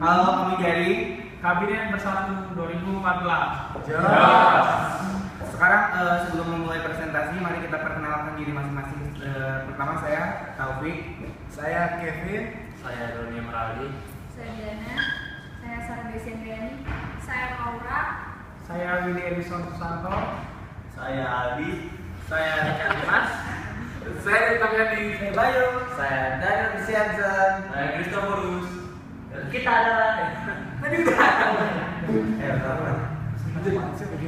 Halo, kami dari Kabinet Bersatu 2014. Jelas. Sekarang sebelum memulai presentasi, mari kita perkenalkan diri masing-masing. Pertama saya Taufik, Saya Kevin. Saya Doni Merali. Saya Diana, saya Sarah Desendriani, saya Laura, Saya Willy Edison Susanto. Saya Aldi. saya Richard Dimas, Saya Ditangani. saya Bayu, Saya Daniel Siansen. Saya Kristoforus. kita adalah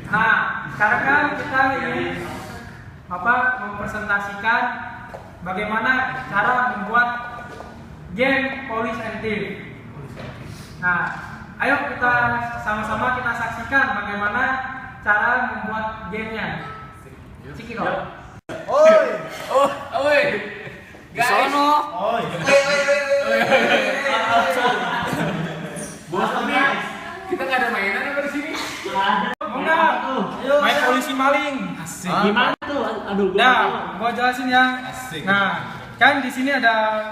Nah, sekarang kan kita ingin mempresentasikan bagaimana cara membuat game Police and Thief. Nah, ayo kita sama-sama kita saksikan bagaimana cara membuat gamenya. Cikino. Oi. Oi. Sono. Oi. Bos kami. Kita nggak ada mainan apa di sini? Enggak. Main polisi maling. Asik. Gimana tuh? Aduh, Nah, gua jelasin ya. Asik. Nah, kan di sini ada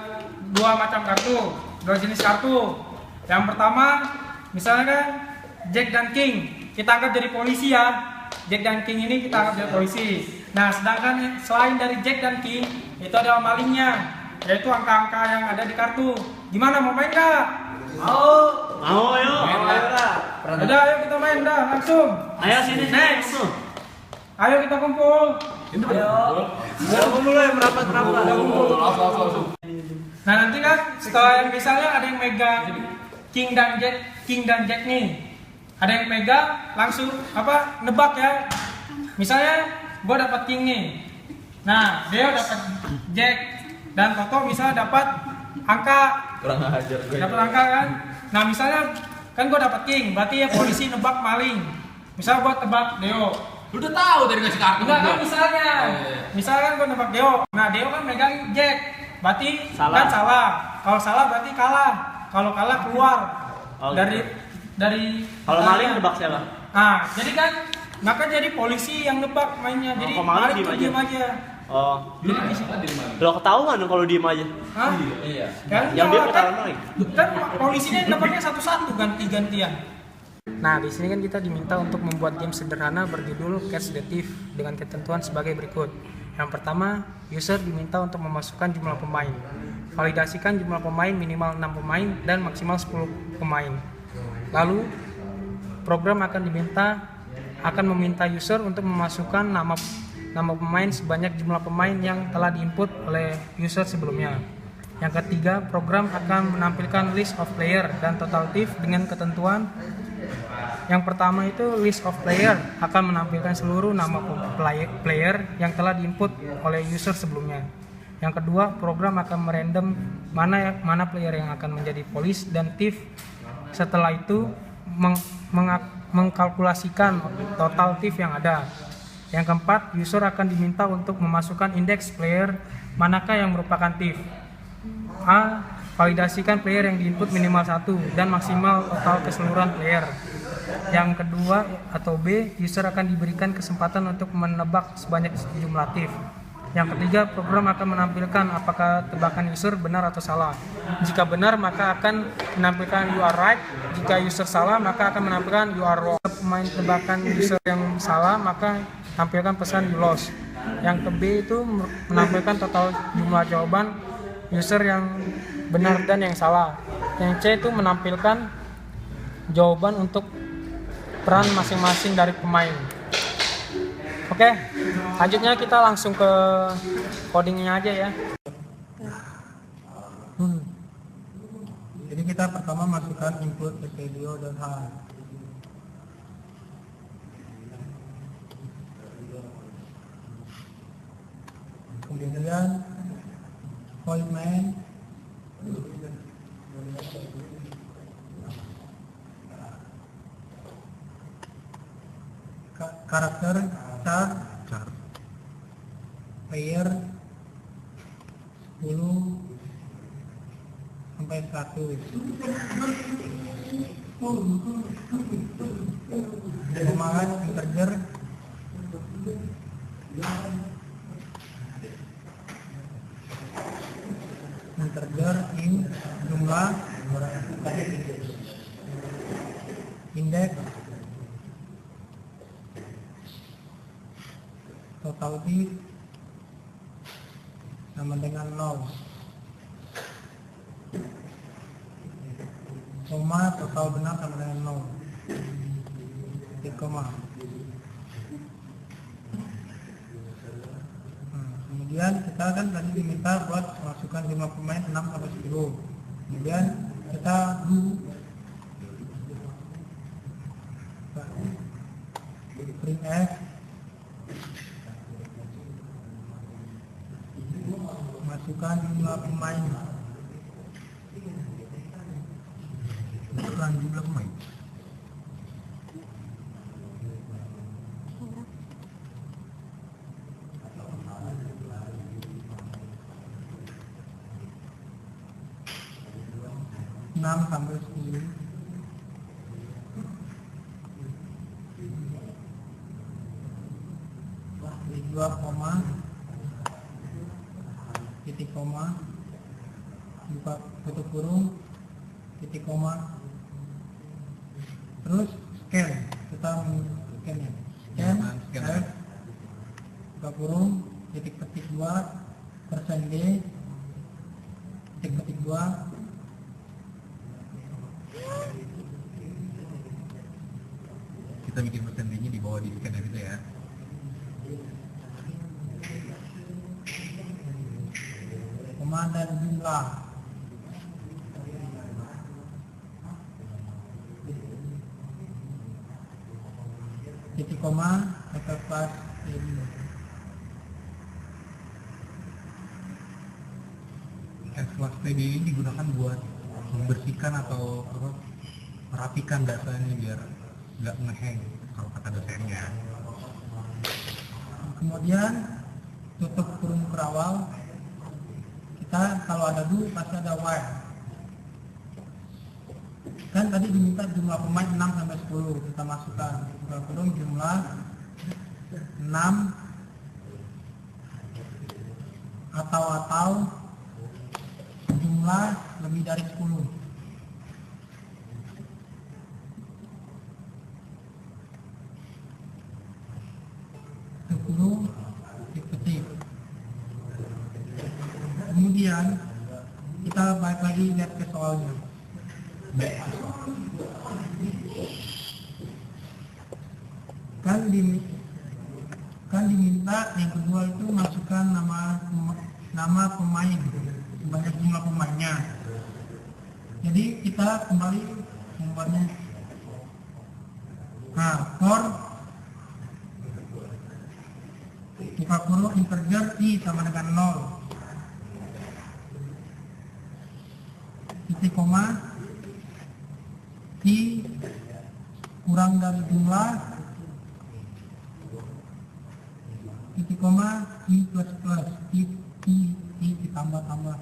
dua macam kartu, dua jenis kartu. Yang pertama, misalnya kan Jack dan King, kita anggap jadi polisi ya. Jack dan King ini kita anggap jadi polisi. Nah, sedangkan selain dari Jack dan King, itu ada malingnya, yaitu angka-angka yang ada di kartu. Gimana, mau main nggak? Mau ayo. Udah, ayo kita main dah langsung. Ayo sini Next. tuh. Ayo kita kumpul. Udah mulai merapat. Langsung. Nah nanti kan setelah yang misalnya ada yang megang King dan Jack nih, ada yang megang langsung nebak ya. Misalnya gue dapat King nih, nah dia dapat Jack dan Toto misalnya dapat angka, Kurang ajar gue. dapat angka kan. Nah misalnya kan gue dapat King, berarti ya polisi nebak maling. Misalnya gue tebak Deo. Lu udah tahu dari ngasih kartu. Enggak kan gua. misalnya. Misalkan gue nebak Deo. Nah, Deo kan megang Jack. Berarti Salah. kan salah. Kalau salah berarti kalah. Kalau kalah keluar Oh, dari Kalau maling nebak siapa? Nah, jadi kan maka jadi polisi yang nebak mainnya. Jadi kalau maling tuh diem diem aja. Oh, Jadi di sini. lo ketahuan dong kalau diem aja. Hah? Iya. Kan Yang dia salah, ketahuan maling. Kan polisinya nebaknya satu-satu ganti-gantian. Nah, di sini kan kita diminta untuk membuat game sederhana berjudul Catch the Thief dengan ketentuan sebagai berikut. Yang pertama, user diminta untuk memasukkan jumlah pemain. Validasikan jumlah pemain minimal 6 pemain dan maksimal 10 pemain. Lalu, program akan meminta user untuk memasukkan nama pemain sebanyak jumlah pemain yang telah diinput oleh user sebelumnya. Yang ketiga, program akan menampilkan list of player dan total thief dengan ketentuan. Yang pertama itu list of player akan menampilkan seluruh nama player yang telah diinput oleh user sebelumnya. Yang kedua, program akan merandom mana player yang akan menjadi police dan thief. Setelah itu mengkalkulasikan total thief yang ada. Yang keempat, user akan diminta untuk memasukkan indeks player manakah yang merupakan thief. A. Validasikan player yang diinput minimal 1 dan maksimal total keseluruhan player. Yang kedua atau B, user akan diberikan kesempatan untuk menebak sebanyak jumlah thief. Yang ketiga, program akan menampilkan apakah tebakan user benar atau salah. Jika benar, maka akan menampilkan you are right. Jika user salah, maka akan menampilkan you are wrong. Pemain tebakan user yang salah, maka tampilkan pesan you lost. Yang ke B itu menampilkan total jumlah jawaban user yang benar dan yang salah. Yang C itu menampilkan jawaban untuk peran masing-masing dari pemain. Oke, lanjutnya kita langsung ke codingnya aja ya. Jadi kita pertama masukkan input video dan H. Kemudian void main, karakter char, player 10 sampai 100. Pemahaman integer in jumlah indeks, total div sama dengan 0, koma total benar sama dengan 0, titik koma. Kemudian kita kan tadi diminta buat masukkan 5 pemain 6 sampai 10. Kemudian kita print f masukkan jumlah pemain. Masukkan jumlah pemain. Enam sampai 10. Dua koma, titik koma, buka tutup kurung, titik koma, terus scan. Kita scan ya, scan, F, buka kurung, titik ketik 2, %d, titik ketik 2. Kita bikin %d-nya di bawah di scanner itu ya. Koma dan jumlah. Titik koma plus ini. F+TD ini digunakan buat membersihkan atau apa, merapikan datanya biar nggak ngehang kalau kata dosennya. Kemudian tutup kurung berawal. Kita kalau ada do pasti ada while. Kan tadi diminta jumlah pemain 6 sampai 10, kita masukkan buka kurung jumlah 6 atau jumlah lebih dari 10. Ketik. Kemudian kita balik lagi lihat ke soalnya. Kan diminta yang kedua itu masukkan nama pemain, banyak jumlah pemainnya. Jadi kita kembali membuatnya. Nah, for buka kurung integer i sama dengan 0, titik koma i kurang dari jumlah, titik koma i plus plus i ditambah-tambah,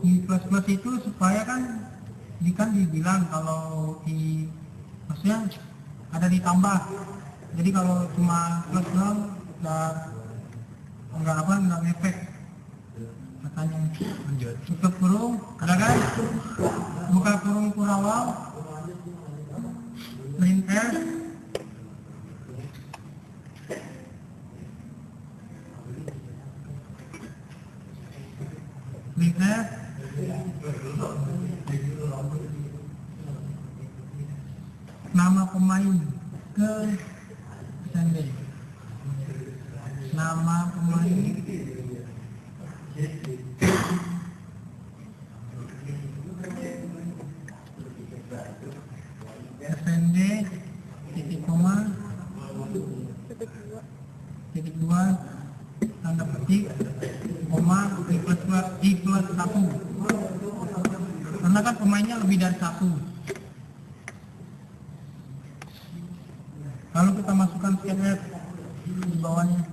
i plus plus itu supaya kan dibilang kalau i maksudnya ada ditambah. Jadi kalau cuma plus doang nggak ngefek katanya. Lanjut. Tutup kurung, ada kan? Buka kurung awal, print f, print f, nama pemain ke %d, nama pemain %d titik koma titik 2 tanda petik koma i plus 1, karena kan pemainnya lebih dari 1. Lalu kita masukkan scanf di bawahnya.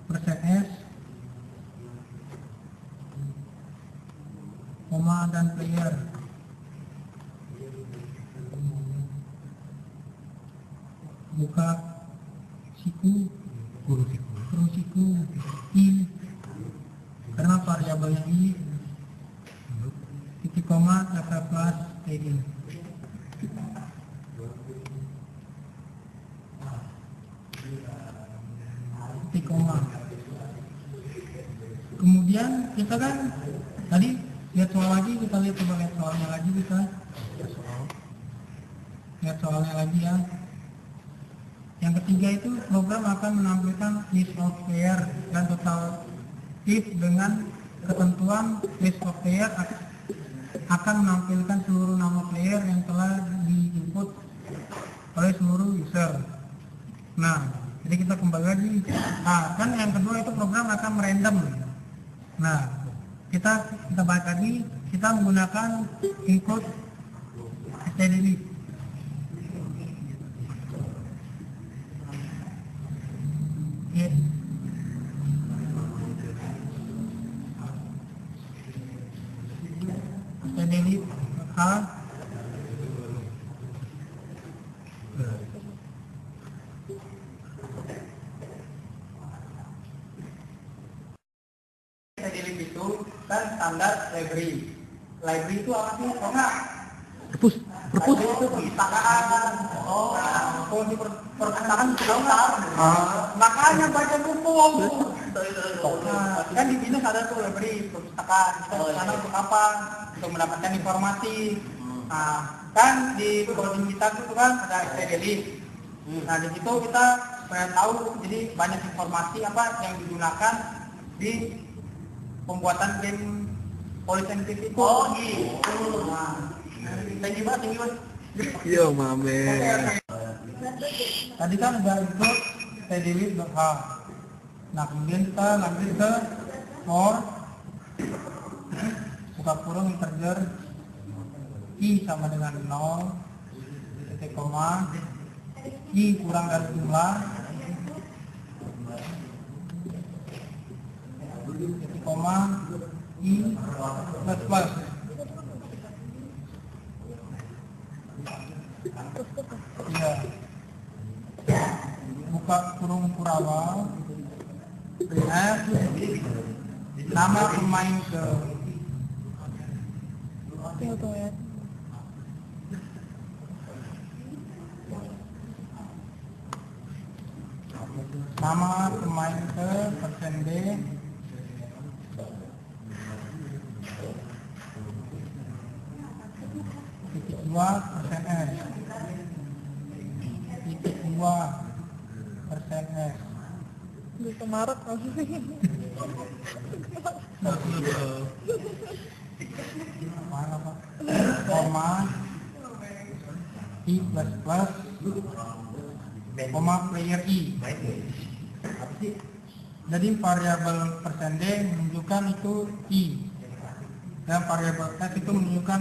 %s, koma dan player. Buka siku, Guru siku. kurung siku I, karena variabelnya I, titik koma, level plus, kayak gini. Titik koma. Kemudian kita kan tadi lihat soal lagi, kita lihat coba lihat soalnya lagi, kita lihat soalnya lagi ya. Yang ketiga itu program akan menampilkan list of player dan total if dengan ketentuan list of player akan menampilkan seluruh nama player yang telah diinput oleh seluruh user. Nah, jadi kita kembali lagi. Nah, kan yang kedua itu program akan merandom. Nah, kita balik lagi, kita menggunakan include std. Ya. Std A std itu kan standar library. Library itu apa sih? Perpus itu perpustakaan. Oh, kalau di perpustakaan tahu nggak? Makanya baca buku. Nah, kan di BINUS ada tuh library perpustakaan. Kita sana untuk apa? Untuk mendapatkan informasi. Nah, kan di coding kita itu kan ada std. Nah, di situ kita supaya tahu, jadi banyak informasi apa yang digunakan di pembuatan game Police and Thief itu. Oh gitu. Nah, tinggi banget. Yo mame. Tadi kan udah itu std berhak. Nah, kemudian kita lanjut ke for buka kurung integer I sama dengan 0 titik koma I kurang dari jumlah titik koma I plus plus. Iya. Buka kurung Kurawa print nama pemain ke nama pemain ke persen D titik 2 persen S titik 2 persen S bisa marah kali. mana Pak? Koma I plus plus koma player I. Jadi variabel persen D menunjukkan itu I dan variabel S itu menunjukkan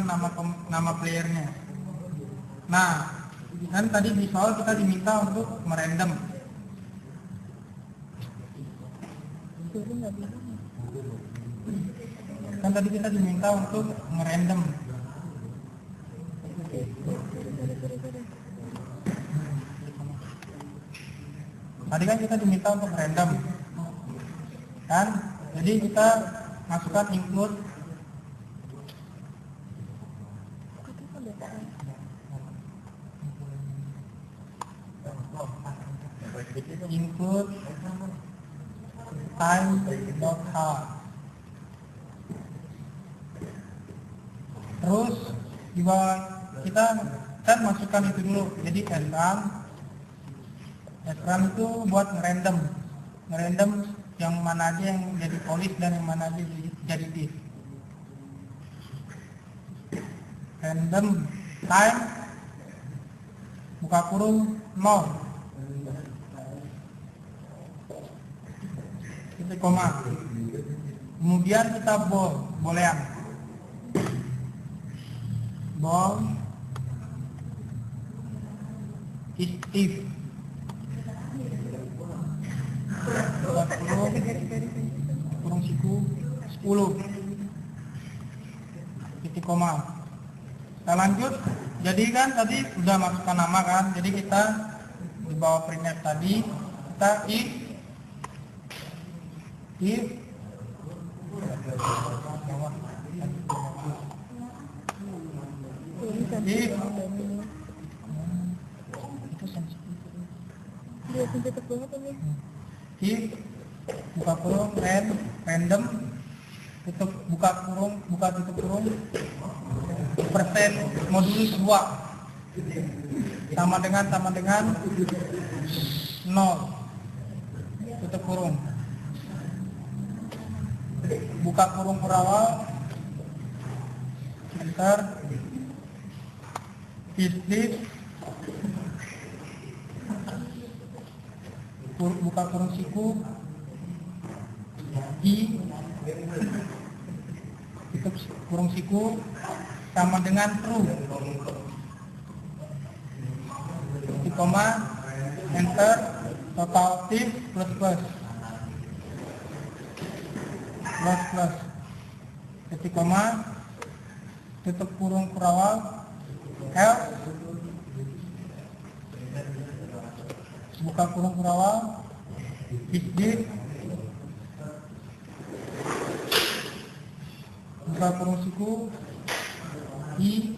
nama playernya. Nah, kan tadi di soal kita diminta untuk merandom. Kan tadi kita diminta untuk ngerandom. Tadi kan kita diminta untuk random, kan? Jadi kita masukkan include time.h. Terus di bawah kita kan masukkan itu dulu. Jadi SRAM itu buat ngerandom yang mana aja yang jadi police dan yang mana aja jadi div. Random time buka kurung 0 titik koma. Kemudian kita boolean ball is if kurung siku 10 titik koma. Kita lanjut. Jadi kan tadi sudah masukkan nama kan, jadi kita di bawah printf tadi kita if if Dia sensitif banget ini. if buka kurung random buka tutup kurung persen modulus 2 sama dengan 0 tutup kurung buka kurung berawal enter is this buka kurung siku i tutup kurung siku sama dengan true titik koma enter total tif plus titik koma tutup kurung berawal L buka kurung berawal is this buka kurung siku i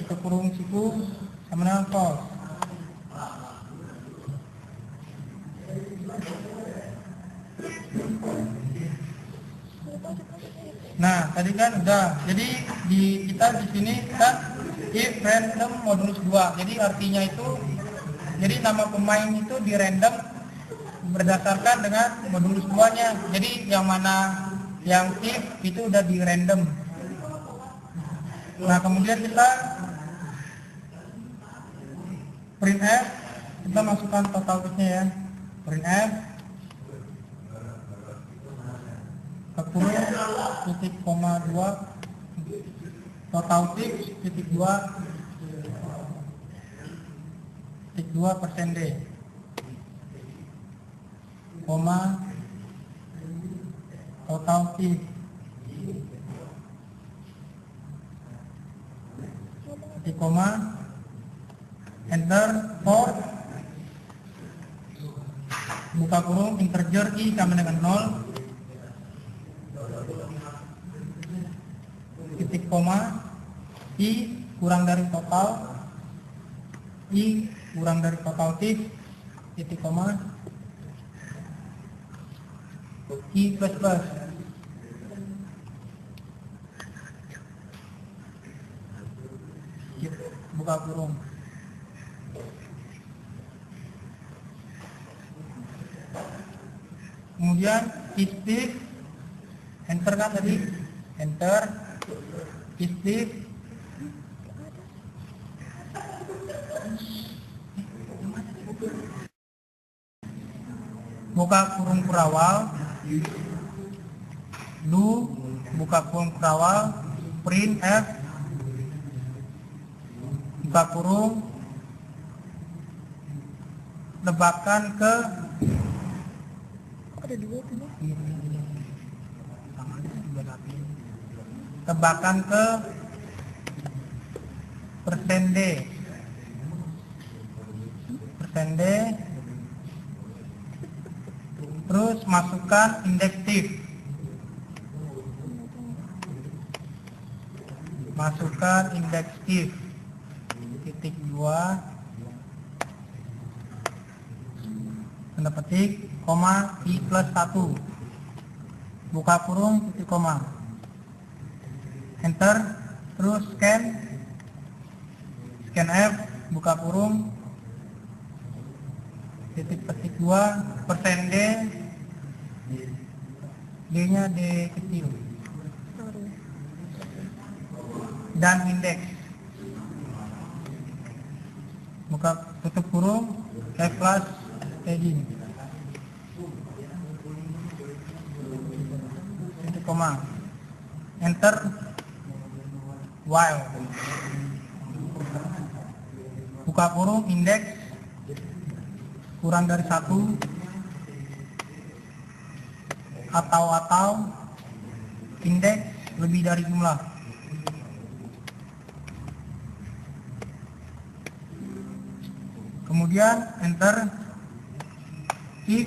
buka kurung siku sama dengan false. Nah, tadi kan udah. Jadi kita di sini kan if random modulus 2. Jadi artinya itu jadi nama pemain itu di random berdasarkan dengan modulus 2-nya. Jadi yang mana yang if itu udah di random. Nah, kemudian kita printf, kita masukkan total bitnya ya. Printf kurung titik koma 2 total titik 2 titik 2 persen d koma total titik koma enter for buka kurung integer i sama dengan 0 titik koma i kurang dari total titik koma i plus buka kurung kemudian if enter kan tadi enter if buka kurung berawal do buka kurung berawal print f buka kurung tebakan ke Ada dua tuh. tebakan ke persen D terus masukkan indeks tif titik 2 tanda petik koma i plus 1 buka kurung titik koma enter terus scan F buka kurung titik petik 2 persen D nya D kecil dan indeks buka tutup kurung F plus heading titik koma enter while buka kurung indeks kurang dari 1 atau indeks lebih dari jumlah kemudian enter if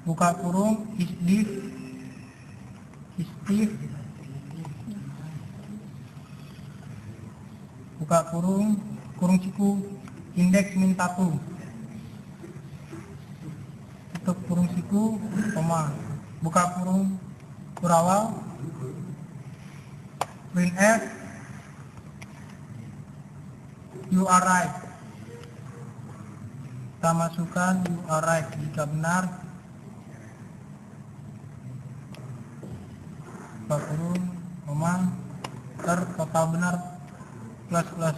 buka kurung istif, buka kurung siku, indeks min 1, tutup kurung siku, koma, buka kurung kurawal, printf, you are right. Kita masukkan you are right jika benar, buka kurung, koma, total benar plus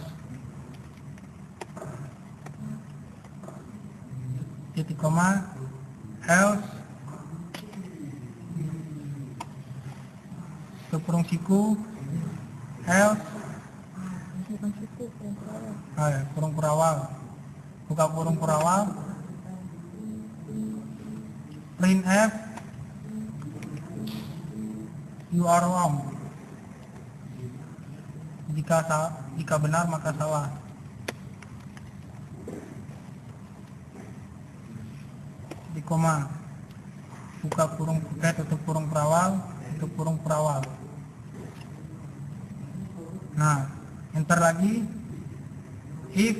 titik koma, else, tutup kurung siku, else, kurung kurawal, buka kurung kurawal, printf, you are wrong. Jika benar maka salah. Di koma, buka kurung tutup kurung kurawal, tutup kurung kurawal. Nah, enter lagi. If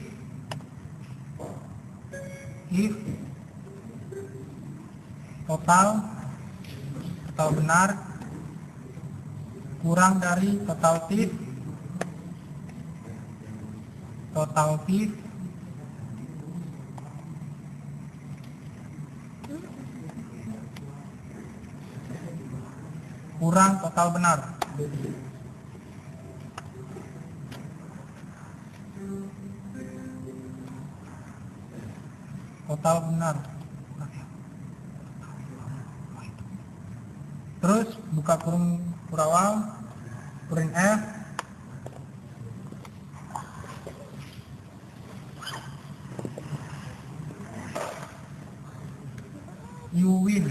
total benar kurang dari total tif kurang total benar. Total benar. Terus buka kurung kurawal, printf, you win.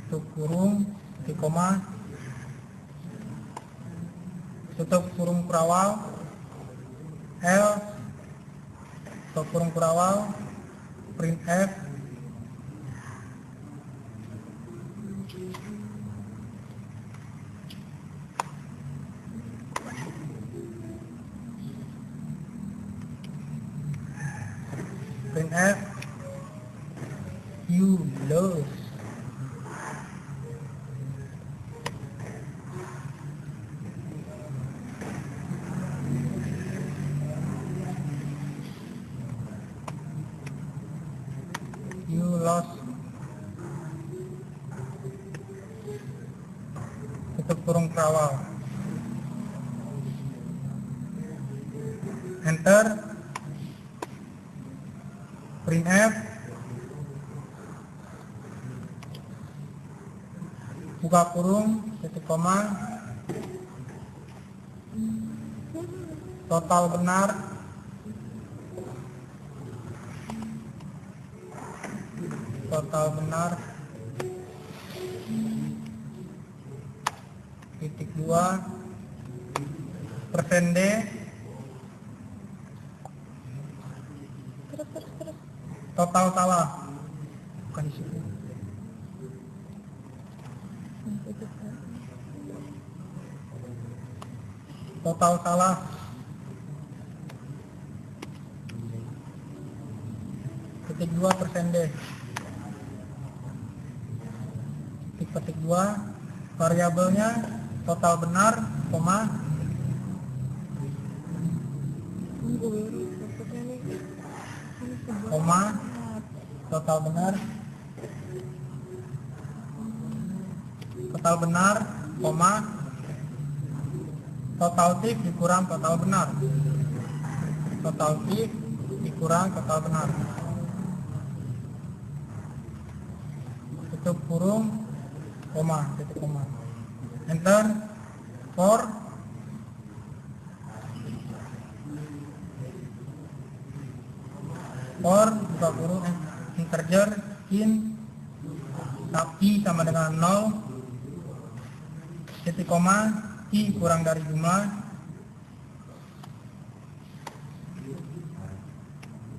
Tutup kurung, titik koma, tutup kurung kurawal, else, tutup kurung kurawal, printf, you lose. You lost. Tutup kurung kurawal. Enter. Printf. Buka kurung, titik koma. Total benar. Total benar. Titik 2. Persen D. Total salah. Bukan di situ. Total salah. Titik 2 persen D. Titik 2. Variabelnya total benar, koma. Koma. Total benar. Total benar, koma. Total tif dikurang total benar. Total tif dikurang total benar. Tutup kurung, koma, titik koma. Enter. For buka kurung integer in i sama dengan 0, titik koma, i kurang dari jumlah,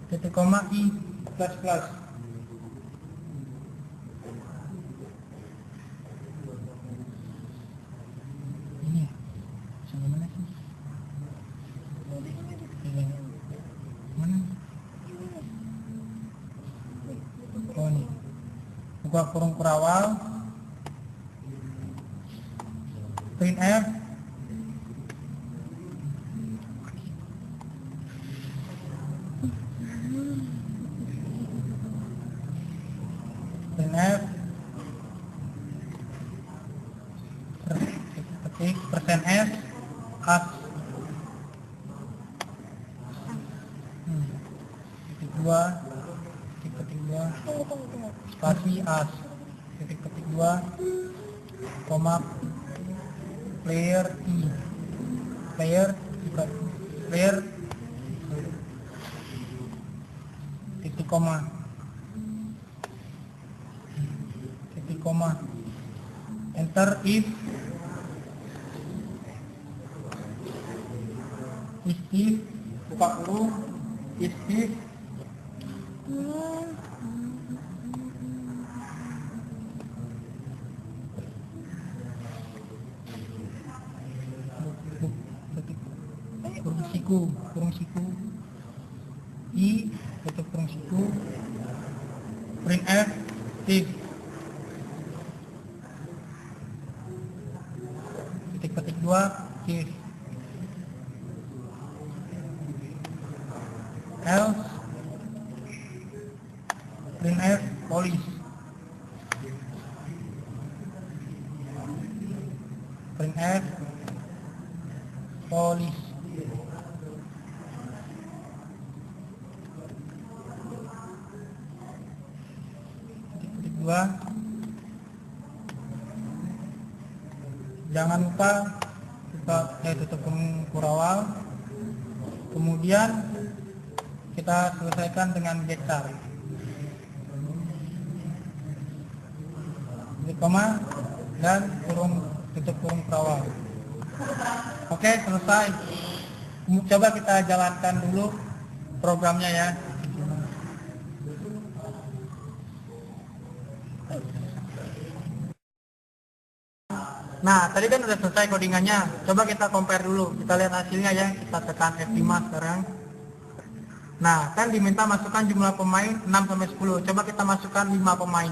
titik koma I plus plus. Ini ya, sampai mana sih? Mana? Oh nih, buka kurung kurawal, printf, printf, ketik persen s, as, titik dua, titik dua, spasi as, titik dua, koma, player i, player, titik koma, enter if buka kurung, if kurung siku i tutup kurung siku printf if titik dua if else printf police printf police titik dua. Jangan lupa tutup kurawal, kemudian kita selesaikan dengan gestar, koma dan tutup kurung kurawal. Oke, selesai. Coba kita jalankan dulu programnya ya. Nah, tadi kan udah selesai codingannya. Coba kita compare dulu. Kita lihat hasilnya ya. Kita tekan F5 sekarang. Nah, kan diminta masukkan jumlah pemain 6 sampai 10. Coba kita masukkan 5 pemain.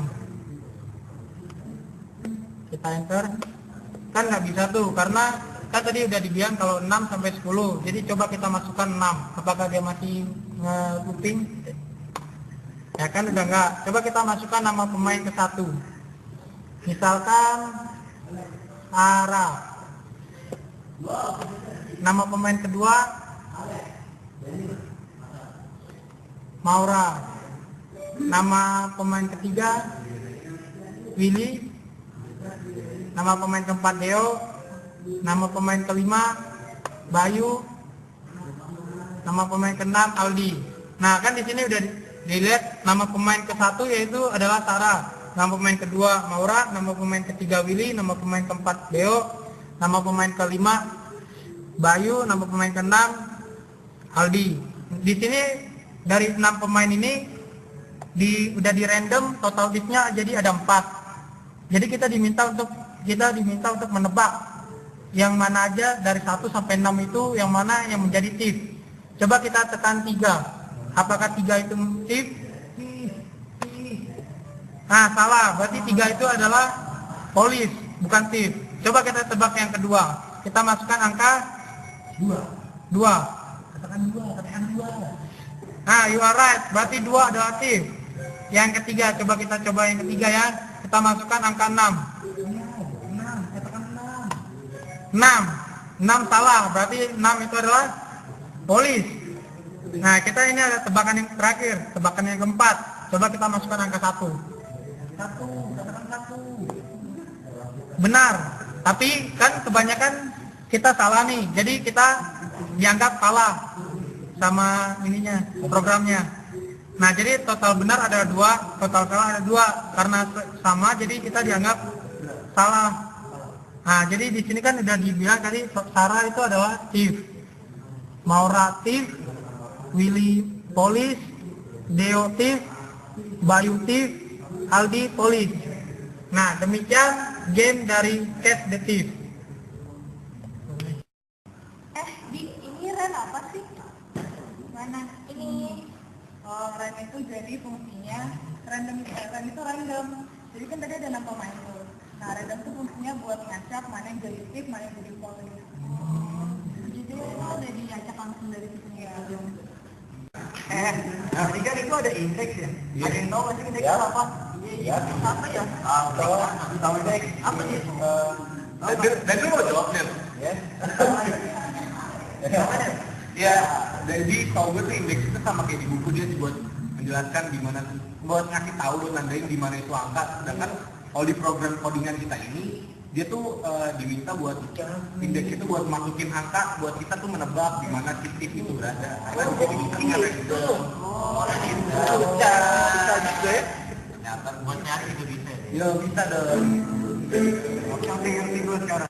Kita enter. Kan nggak bisa tuh, karena kan tadi udah dibilang kalau 6 sampai 10. Jadi coba kita masukkan 6. Apakah dia masih looping? Ya kan udah nggak. Coba kita masukkan nama pemain ke 1. Misalkan Ara. Nama pemain kedua Maura. Nama pemain ketiga Willy. Nama pemain keempat Deo. Nama pemain kelima Bayu. Nama pemain keenam Aldi. Nah, kan di sini udah dilihat nama pemain ke-1 yaitu adalah Sarah. Nama pemain kedua Maura, nama pemain ketiga Willy, nama pemain keempat Deo, nama pemain kelima Bayu, nama pemain keenam Aldi. Di sini dari 6 pemain ini udah di random total tipnya jadi ada 4. Jadi kita diminta untuk menebak yang mana aja dari 1 sampai 6 itu yang mana yang menjadi tip. Coba kita tekan 3. Apakah 3 itu tip? Nah, salah. Berarti 3 itu adalah polis, bukan tip. Coba kita tebak yang kedua. Kita masukkan angka 2. Katakan 2. Nah, you are right. Berarti 2 adalah tip. Yang ketiga, coba kita coba yang ketiga ya. Kita masukkan angka 6. 6 salah. Berarti 6 itu adalah polis. Nah, kita ini ada tebakan yang terakhir, tebakan yang keempat. Coba kita masukkan angka 1. 1. Benar. Tapi kan kebanyakan kita salah nih. Jadi kita dianggap salah sama ininya, programnya. Nah, jadi total benar ada 2, total salah ada 2. Karena sama, jadi kita dianggap salah. Nah, jadi di sini kan udah dibilang tadi Sarah itu adalah thief, Maura thief, Willy polis, Deotif, Bayutif, Aldi Polis. Nah, demikian game dari Cat the Thief. Ini Ren apa sih? Mana? Ini. Oh, Ren itu jadi fungsinya random. Ren itu random. Jadi kan tadi ada 6 pemain tuh. Nah, random itu fungsinya buat ngacak mana yang jadi thief, mana yang jadi polis. Jadi itu ada diacak langsung dari situ ya. Tadi kan itu ada indeks ya? Ada yang tahu nggak sih indeks itu apa? Iya. Apa ya? Tahu indeks. Apa itu? Dan lu mau jawab nih? Ya, jadi tau gue tuh indeks itu sama kayak di buku, dia buat menjelaskan gimana, buat ngasih tahu, buat nandain di mana itu angka. Sedangkan kalau di program codingan kita ini, dia tuh diminta buat indeks itu buat masukin angka, buat kita tuh menebak di mana titik itu berada. Karena jadi kita nggak itu. Bisa juga ya? Ternyata buat nyari itu bisa. Ya bisa dong. Oke, ngerti gue sekarang.